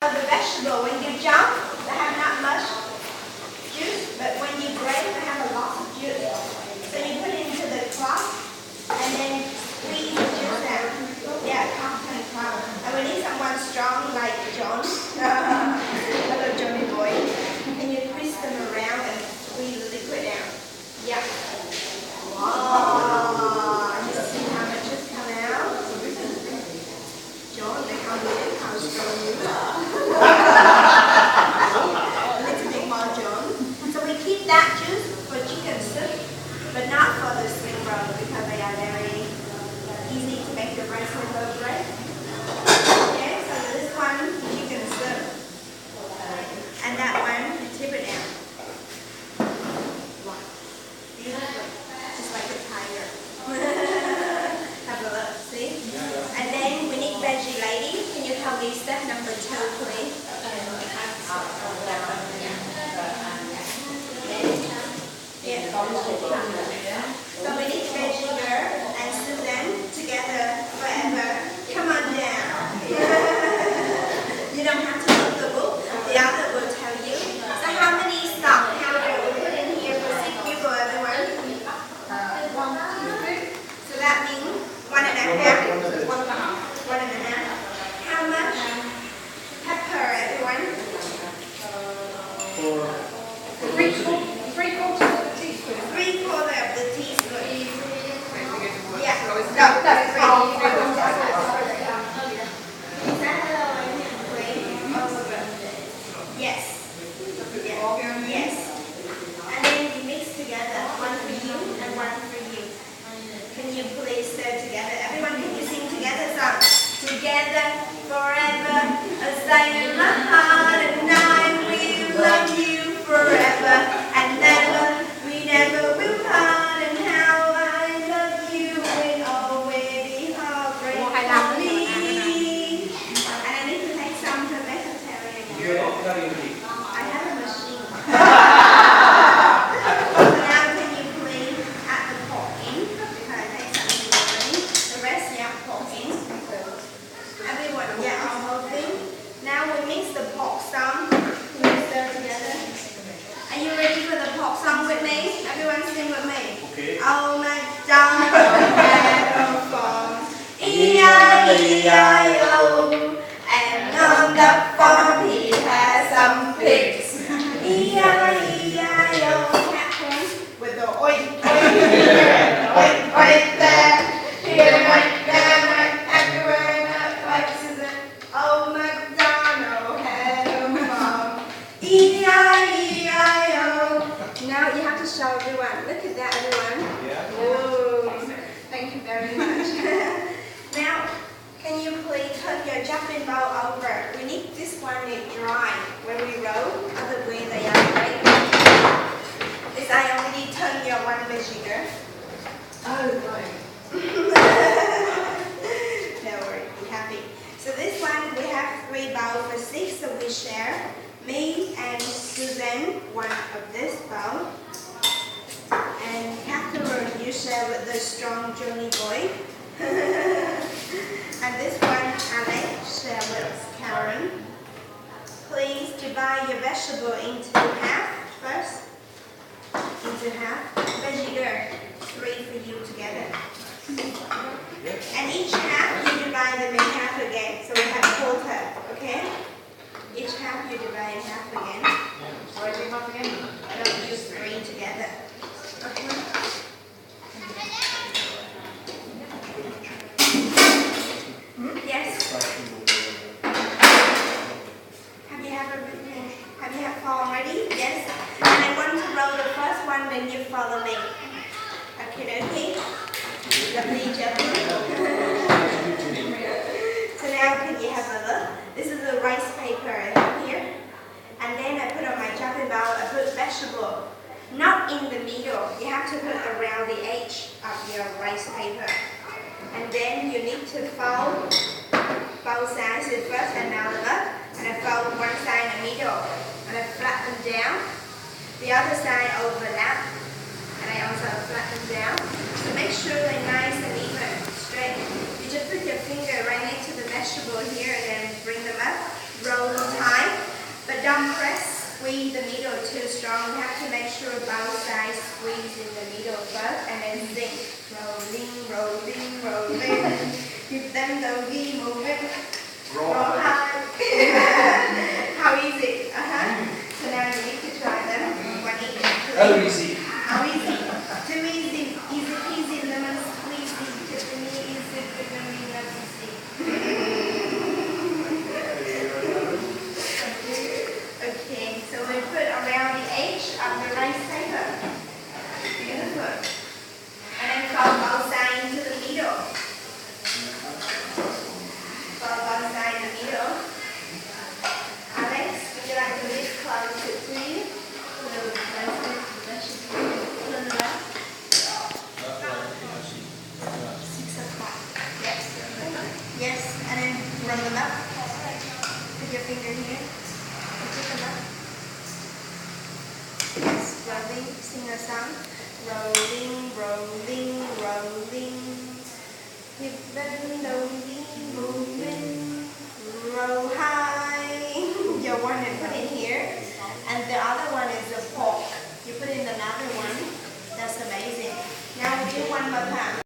The vegetable, when you jump, they have not much juice, but when you break, they have a lot of juice. So you put it into the cloth and then squeeze the juice out. Yeah, cotton cloth. And we need someone strong like John, little Johnny boy. And you twist them around and squeeze the liquid out. Yeah. Wow. You see how much just come out? John, they can't believe how strong you are. A little bit more, John. So we keep that juice for chicken soup, but not for the spring roll because they are very easy to make the rice with loaf bread. Okay, so this one, chicken soup. And that one, you tip it out. Beautiful. Just like a tiger. Have a look, see? And then we need veggie lady. Can you tell me step number 2, please? Yeah. So we need veggie girl and Susan together forever. Come on down. You don't have to look the book. The other will tell you. So how many stock powder we put in here for 6 people, everyone? 1, 2, 3. So that means 1 and a half. 1 and a half. How much pepper, everyone? 3/4 of the teaspoon. 3/4 of the teaspoon. Yeah. No, that's 3/4. Is that hello in here, please? Yes. Yes. And then you mix together. 1 for you and 1 for you. Can you please stir together? Everyone, can you sing together? Song. Together forever, as I in my heart, and I will love you forever and never. We never will part, and how I love you will always be heartbreak for me. And I need to take some to vegetarian. I have a machine. So now can you please add the pork in? Because I take something already. The rest, yeah, pork in. Everyone, yeah, all whole thing. Now we mix the pork some. We stir together. Are you ready for the pork song with me? Everyone sing with me. Okay. Oh, MacDonald had a farm, E-I-E-I-O. And on the farm he had some pigs, E-I-E-I-O. Captain with the oink, oink here, oink, oink there. Here, oink, there, oink, everywhere, oink, Susan. Oh, MacDonald had a farm, E-I-E-I-O. Now you have to show everyone. Look at that, everyone. Yeah. Oh, thank you very much. Now, can you please turn your jumping bowl over? We need this one to dry when we roll. Other way they are great. Is I already turn your one veggie girl. Oh, right. No worries, be happy. So this one, we have 3 bowls for 6, so we share. Me and Susan, 1 of this bowl. And Catherine, you share with the strong Johnny boy. And this one, Alex, share with Karen. Please divide your vegetable into half first. Into half. Veggie girl, 3 for you together. And each half you divide them in half again. So we have 1/4, okay? Each half you divide in half again. Why do you half again? No, use 3 together. Okay. Yes. Have you had everything? Have you had 4 already? Yes. And I want to roll the first one, then you follow me. Okay, okay. Lovely, lovely. So now can you have a look? This is the rice paper I have here. And then I put on my chopping bowl, I put vegetable. Not in the middle. You have to put around the edge of your rice paper. And then you need to fold both sides at first and now up. And I fold one side in the middle. And I flatten down. The other side overlap. And I also flatten down. So make sure they're nice and even, straight. You just put your finger right next to the vegetable here and then bring them up. Roll them natural bounce side, squeeze in the middle first, and then sing. Rolling, rolling, rolling. Give them doggy moving. Roll high. How easy? So now you need to try them. One each. How easy. How easy? Too easy. Easy peasy, lemon squeezy. Tiffany easy, Tiffany not easy. Okay, so we put around the edge of the rice paper. Beautiful. And then fold both sides into the middle. Fold both sides in the middle. Alex, would you like to lift closer to you? No, that's turn around. 6 o'clock. Yes. Yes, and then run them up. Put your finger here. Put them up. Yes, rolling, sing a song. Rolling, rolling, rolling. Hip and rolling, moving. Roll high.